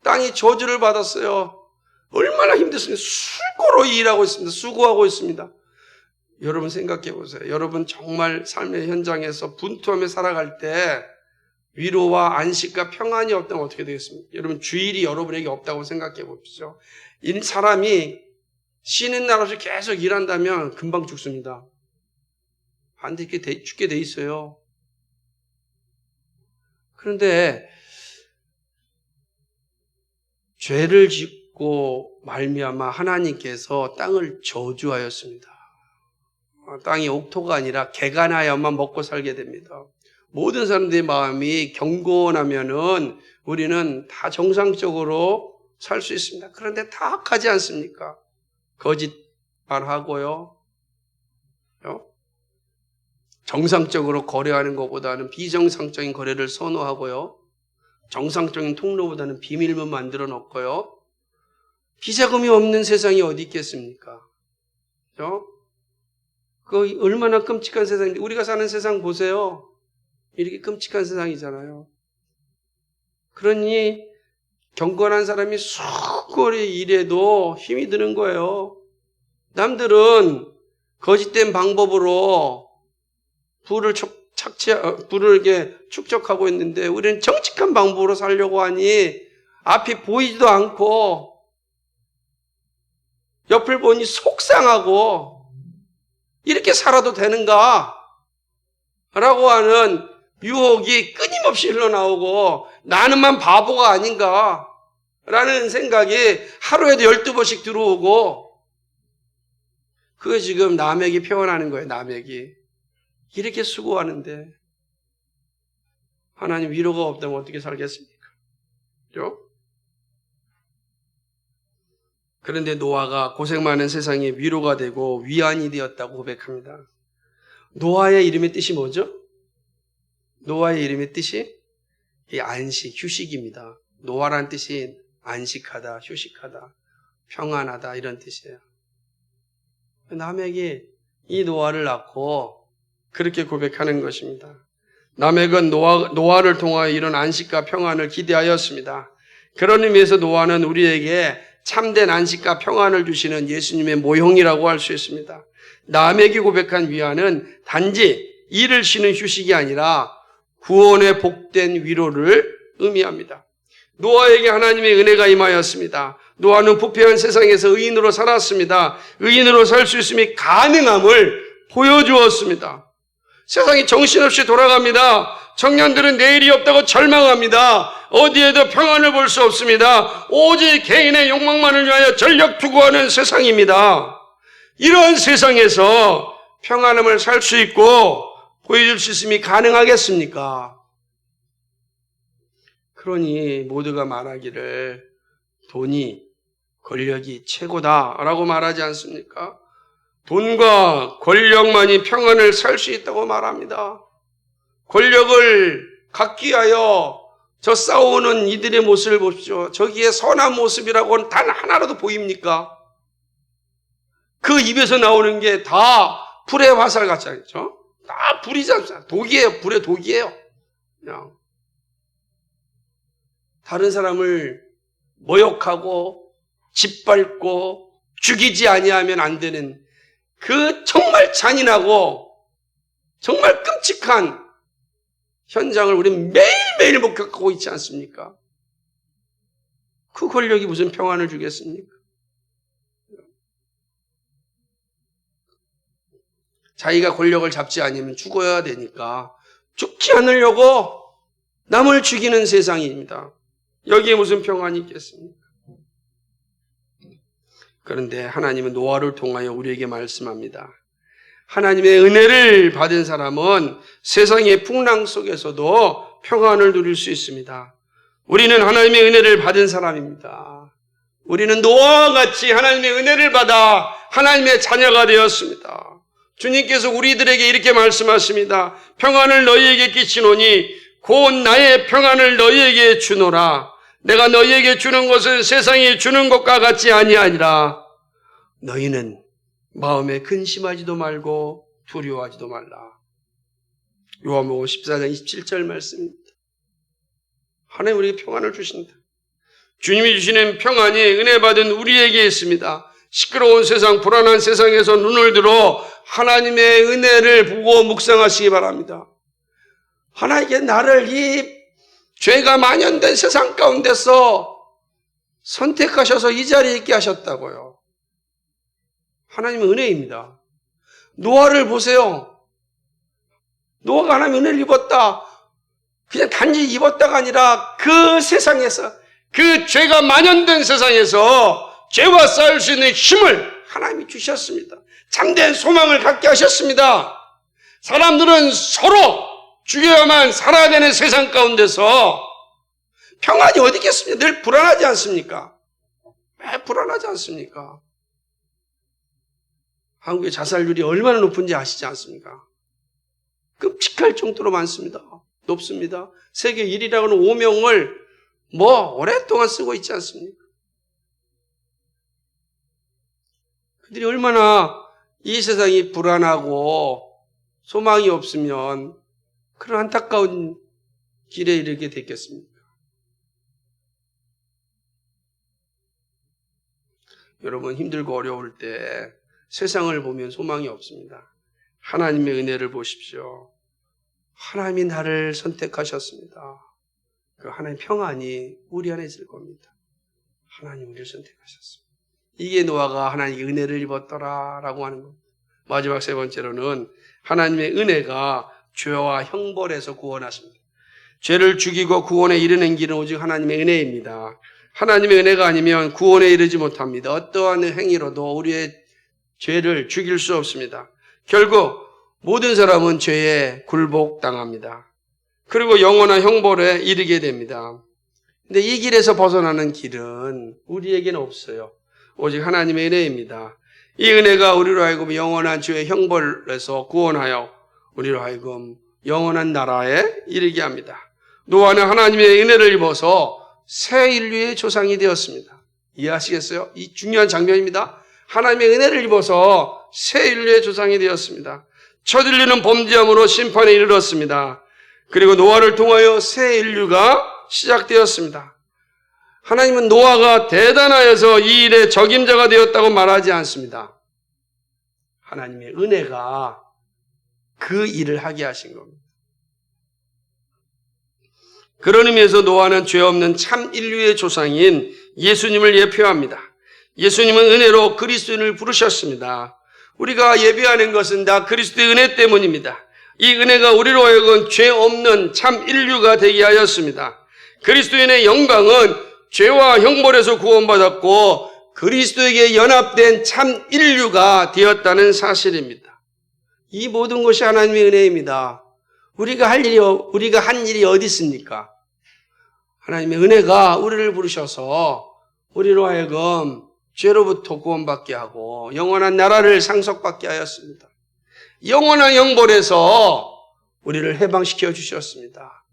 땅이 저주를 받았어요. 얼마나 힘들습니까? 수고로이 일하고 있습니다. 수고하고 있습니다. 여러분 생각해 보세요. 여러분 정말 삶의 현장에서 분투하며 살아갈 때 위로와 안식과 평안이 없다면 어떻게 되겠습니까? 여러분 주일이 여러분에게 없다고 생각해 보십시오. 이 사람이 쉬는 날 없이 계속 일한다면 금방 죽습니다. 반드시 이렇게 죽게 돼 있어요. 그런데 죄를 짓고 말미암아 하나님께서 땅을 저주하였습니다. 땅이 옥토가 아니라 개간하여만 먹고 살게 됩니다. 모든 사람들의 마음이 경건하면은 우리는 다 정상적으로 살 수 있습니다. 그런데 다 악하지 않습니까? 거짓말하고요. 정상적으로 거래하는 것보다는 비정상적인 거래를 선호하고요. 정상적인 통로보다는 비밀문 만들어 놓고요. 비자금이 없는 세상이 어디 있겠습니까? 그렇죠? 그 얼마나 끔찍한 세상인데 우리가 사는 세상 보세요. 이렇게 끔찍한 세상이잖아요. 그러니 경건한 사람이 수고리 일해도 힘이 드는 거예요. 남들은 거짓된 방법으로 부를 이렇게 축적하고 있는데 우리는 정직한 방법으로 살려고 하니 앞이 보이지도 않고 옆을 보니 속상하고 이렇게 살아도 되는가? 라고 하는 유혹이 끊임없이 흘러나오고 나는만 바보가 아닌가? 라는 생각이 하루에도 12번씩 들어오고 그게 지금 라멕이 표현하는 거예요. 라멕이. 이렇게 수고하는데 하나님 위로가 없다면 어떻게 살겠습니까? 그렇죠? 그런데 노아가 고생 많은 세상에 위로가 되고 위안이 되었다고 고백합니다. 노아의 이름의 뜻이 뭐죠? 노아의 이름의 뜻이 안식, 휴식입니다. 노아란 뜻이 안식하다, 휴식하다, 평안하다 이런 뜻이에요. 라멕이 이 노아를 낳고 그렇게 고백하는 것입니다. 라멕은 노아를 통하여 이런 안식과 평안을 기대하였습니다. 그런 의미에서 노아는 우리에게 참된 안식과 평안을 주시는 예수님의 모형이라고 할 수 있습니다. 라멕이 고백한 위안은 단지 일을 쉬는 휴식이 아니라 구원의 복된 위로를 의미합니다. 노아에게 하나님의 은혜가 임하였습니다. 노아는 부패한 세상에서 의인으로 살았습니다. 의인으로 살 수 있음이 가능함을 보여주었습니다. 세상이 정신없이 돌아갑니다. 청년들은 내일이 없다고 절망합니다. 어디에도 평안을 볼 수 없습니다. 오직 개인의 욕망만을 위하여 전력 투구하는 세상입니다. 이런 세상에서 평안함을 살 수 있고 보여줄 수 있음이 가능하겠습니까? 그러니 모두가 말하기를 돈이 권력이 최고다라고 말하지 않습니까? 돈과 권력만이 평안을 살 수 있다고 말합니다. 권력을 갖기 위하여 저 싸우는 이들의 모습을 보십시오. 저기에 선한 모습이라고는 단 하나라도 보입니까? 그 입에서 나오는 게 다 불의 화살 같지 않죠? 다 불이잖아요. 독이에요. 불의 독이에요. 그냥 다른 사람을 모욕하고 짓밟고 죽이지 아니하면 안 되는 그 정말 잔인하고 정말 끔찍한 현장을 우리는 매일매일 목격하고 있지 않습니까? 그 권력이 무슨 평안을 주겠습니까? 자기가 권력을 잡지 않으면 죽어야 되니까 죽지 않으려고 남을 죽이는 세상입니다. 여기에 무슨 평안이 있겠습니까? 그런데 하나님은 노아를 통하여 우리에게 말씀합니다. 하나님의 은혜를 받은 사람은 세상의 풍랑 속에서도 평안을 누릴 수 있습니다. 우리는 하나님의 은혜를 받은 사람입니다. 우리는 노아와 같이 하나님의 은혜를 받아 하나님의 자녀가 되었습니다. 주님께서 우리들에게 이렇게 말씀하십니다. 평안을 너희에게 끼치노니 곧 나의 평안을 너희에게 주노라. 내가 너희에게 주는 것은 세상이 주는 것과 같지 아니하니라. 너희는 마음에 근심하지도 말고 두려워하지도 말라. 요한복음 14장 27절 말씀입니다. 하나님 우리에게 평안을 주신다. 주님이 주시는 평안이 은혜 받은 우리에게 있습니다. 시끄러운 세상, 불안한 세상에서 눈을 들어 하나님의 은혜를 보고 묵상하시기 바랍니다. 하나님께 나를 이 죄가 만연된 세상 가운데서 선택하셔서 이 자리에 있게 하셨다고요. 하나님의 은혜입니다. 노아를 보세요. 노아가 하나님의 은혜를 입었다. 그냥 단지 입었다가 아니라 그 세상에서, 그 죄가 만연된 세상에서 죄와 싸울 수 있는 힘을 하나님이 주셨습니다. 참된 소망을 갖게 하셨습니다. 사람들은 서로 죽여야만 살아야 되는 세상 가운데서 평안이 어디 있겠습니까? 늘 불안하지 않습니까? 왜 불안하지 않습니까? 한국의 자살률이 얼마나 높은지 아시지 않습니까? 끔찍할 정도로 많습니다. 높습니다. 세계 1위라고는 오명을 오랫동안 쓰고 있지 않습니까? 그들이 얼마나 이 세상이 불안하고 소망이 없으면 그런 안타까운 길에 이르게 됐겠습니까? 여러분 힘들고 어려울 때 세상을 보면 소망이 없습니다. 하나님의 은혜를 보십시오. 하나님이 나를 선택하셨습니다. 그 하나님의 평안이 우리 안에 있을 겁니다. 하나님 우리를 선택하셨습니다. 이게 노아가 하나님의 은혜를 입었더라라고 하는 겁니다. 마지막 세 번째로는 하나님의 은혜가 죄와 형벌에서 구원하십니다. 죄를 죽이고 구원에 이르는 길은 오직 하나님의 은혜입니다. 하나님의 은혜가 아니면 구원에 이르지 못합니다. 어떠한 행위로도 우리의 죄를 죽일 수 없습니다. 결국 모든 사람은 죄에 굴복당합니다. 그리고 영원한 형벌에 이르게 됩니다. 근데 이 길에서 벗어나는 길은 우리에게는 없어요. 오직 하나님의 은혜입니다. 이 은혜가 우리로 하여금 영원한 죄의 형벌에서 구원하여 우리로 하여금 영원한 나라에 이르게 합니다. 노아는 하나님의 은혜를 입어서 새 인류의 조상이 되었습니다. 이해하시겠어요? 이 중요한 장면입니다. 하나님의 은혜를 입어서 새 인류의 조상이 되었습니다. 첫 인류는 범죄함으로 심판에 이르렀습니다. 그리고 노아를 통하여 새 인류가 시작되었습니다. 하나님은 노아가 대단하여서 이 일의 적임자가 되었다고 말하지 않습니다. 하나님의 은혜가 그 일을 하게 하신 겁니다. 그런 의미에서 노아는 죄 없는 참 인류의 조상인 예수님을 예표합니다. 예수님은 은혜로 그리스도인을 부르셨습니다. 우리가 예배하는 것은 다 그리스도의 은혜 때문입니다. 이 은혜가 우리로 하여금 죄 없는 참 인류가 되게 하였습니다. 그리스도인의 영광은 죄와 형벌에서 구원받았고 그리스도에게 연합된 참 인류가 되었다는 사실입니다. 이 모든 것이 하나님의 은혜입니다. 우리가 한 일이 어디 있습니까? 하나님의 은혜가 우리를 부르셔서 우리로 하여금 죄로부터 구원받게 하고 영원한 나라를 상속받게 하였습니다. 영원한 형벌에서 우리를 해방시켜 주셨습니다.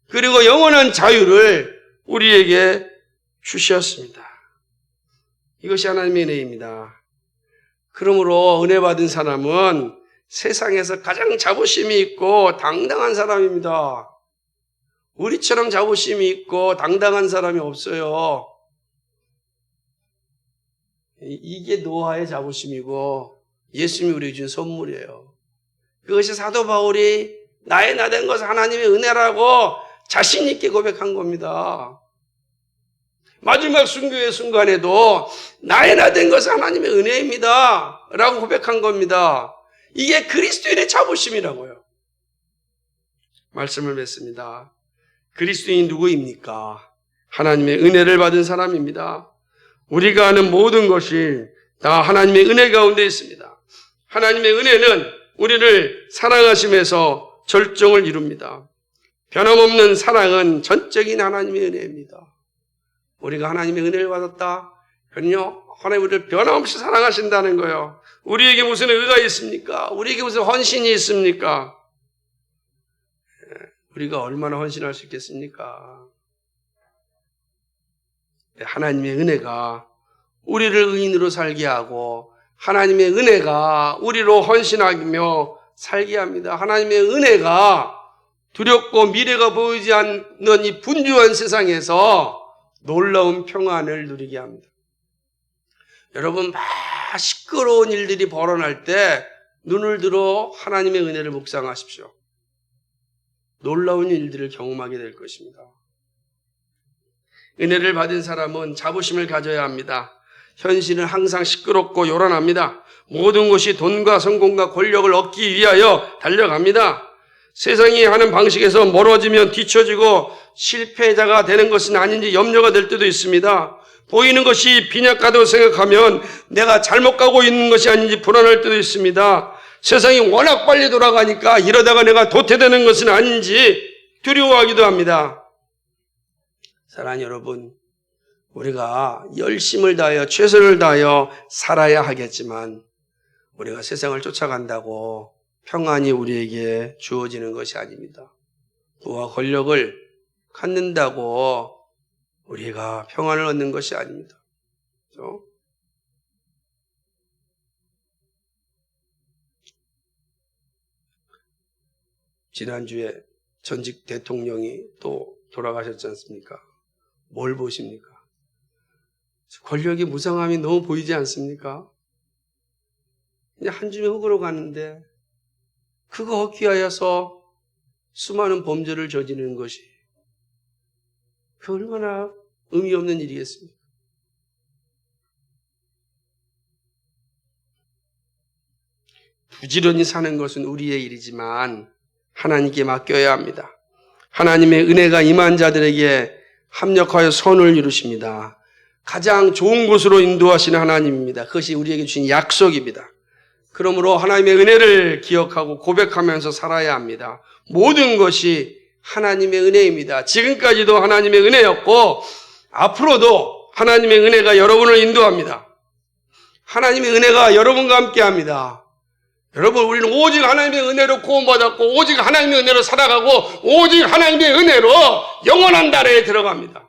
그리고 영원한 자유를 우리에게 주셨습니다. 이것이 하나님의 은혜입니다. 그러므로 은혜 받은 사람은 세상에서 가장 자부심이 있고 당당한 사람입니다. 우리처럼 자부심이 있고 당당한 사람이 없어요. 이게 노아의 자부심이고 예수님이 우리에게 준 선물이에요. 그것이 사도 바울이 나의 나 된 것은 하나님의 은혜라고 자신 있게 고백한 겁니다. 마지막 순교의 순간에도 나의 나 된 것은 하나님의 은혜입니다 라고 고백한 겁니다. 이게 그리스도인의 자부심이라고요. 말씀을 맺습니다. 그리스도인이 누구입니까? 하나님의 은혜를 받은 사람입니다. 우리가 아는 모든 것이 다 하나님의 은혜 가운데 있습니다. 하나님의 은혜는 우리를 사랑하심에서 절정을 이룹니다. 변함없는 사랑은 전적인 하나님의 은혜입니다. 우리가 하나님의 은혜를 받았다? 그럼요, 하나님 우리를 변함없이 사랑하신다는 거예요. 우리에게 무슨 의가 있습니까? 우리에게 무슨 헌신이 있습니까? 우리가 얼마나 헌신할 수 있겠습니까? 하나님의 은혜가 우리를 의인으로 살게 하고 하나님의 은혜가 우리로 헌신하며 살게 합니다. 하나님의 은혜가 두렵고 미래가 보이지 않는 이 분주한 세상에서 놀라운 평안을 누리게 합니다. 여러분, 막 시끄러운 일들이 벌어날 때 눈을 들어 하나님의 은혜를 묵상하십시오. 놀라운 일들을 경험하게 될 것입니다. 은혜를 받은 사람은 자부심을 가져야 합니다. 현실은 항상 시끄럽고 요란합니다. 모든 것이 돈과 성공과 권력을 얻기 위하여 달려갑니다. 세상이 하는 방식에서 멀어지면 뒤처지고 실패자가 되는 것은 아닌지 염려가 될 때도 있습니다. 보이는 것이 빈약하다고 생각하면 내가 잘못 가고 있는 것이 아닌지 불안할 때도 있습니다. 세상이 워낙 빨리 돌아가니까 이러다가 내가 도태되는 것은 아닌지 두려워하기도 합니다. 사랑하는 여러분, 우리가 열심을 다하여 최선을 다하여 살아야 하겠지만 우리가 세상을 쫓아간다고 평안이 우리에게 주어지는 것이 아닙니다. 부와 권력을 갖는다고 우리가 평안을 얻는 것이 아닙니다. 그렇죠? 지난주에 전직 대통령이 또 돌아가셨지 않습니까? 뭘 보십니까? 권력의 무상함이 너무 보이지 않습니까? 그냥 한 줌의 흙으로 가는데 그거 얻기 위하여서 수많은 범죄를 저지르는 것이 그 얼마나 의미 없는 일이겠습니까? 부지런히 사는 것은 우리의 일이지만 하나님께 맡겨야 합니다. 하나님의 은혜가 임한 자들에게 합력하여 선을 이루십니다. 가장 좋은 곳으로 인도하시는 하나님입니다. 그것이 우리에게 주신 약속입니다. 그러므로 하나님의 은혜를 기억하고 고백하면서 살아야 합니다. 모든 것이 하나님의 은혜입니다. 지금까지도 하나님의 은혜였고 앞으로도 하나님의 은혜가 여러분을 인도합니다. 하나님의 은혜가 여러분과 함께합니다. 여러분, 우리는 오직 하나님의 은혜로 구원받았고 오직 하나님의 은혜로 살아가고 오직 하나님의 은혜로 영원한 나라에 들어갑니다.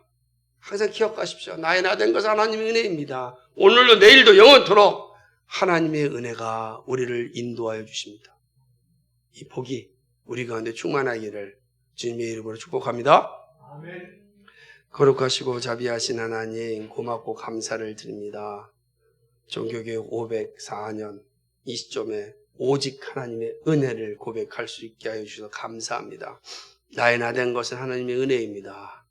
항상 기억하십시오. 나의 나 된 것은 하나님의 은혜입니다. 오늘도 내일도 영원토록 하나님의 은혜가 우리를 인도하여 주십니다. 이 복이 우리 가운데 충만하기를 주님의 이름으로 축복합니다. 아멘. 거룩하시고 자비하신 하나님, 고맙고 감사를 드립니다. 종교교육 504년 이 시점에 오직 하나님의 은혜를 고백할 수 있게 하여 주셔서 감사합니다. 나의 나 된 것은 하나님의 은혜입니다.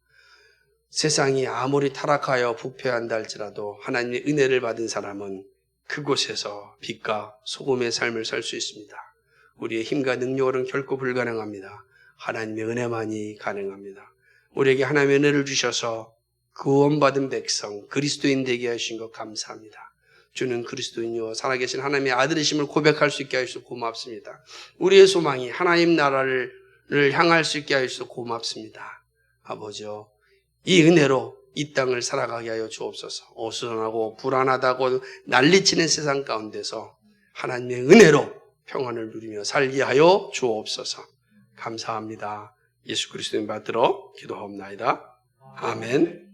세상이 아무리 타락하여 부패한다 할지라도 하나님의 은혜를 받은 사람은 그곳에서 빛과 소금의 삶을 살 수 있습니다. 우리의 힘과 능력으로는 결코 불가능합니다. 하나님의 은혜만이 가능합니다. 우리에게 하나님의 은혜를 주셔서 구원받은 백성, 그리스도인 되게 하신 것 감사합니다. 주는 그리스도인이요 살아계신 하나님의 아들이심을 고백할 수 있게 하셔서 고맙습니다. 우리의 소망이 하나님 나라를 향할 수 있게 하셔서 고맙습니다. 아버지요, 이 은혜로 이 땅을 살아가게 하여 주옵소서. 어수선하고 불안하다고 난리치는 세상 가운데서 하나님의 은혜로 평안을 누리며 살게 하여 주옵소서. 감사합니다. 예수 그리스도인 받들어 기도하옵나이다. 아멘.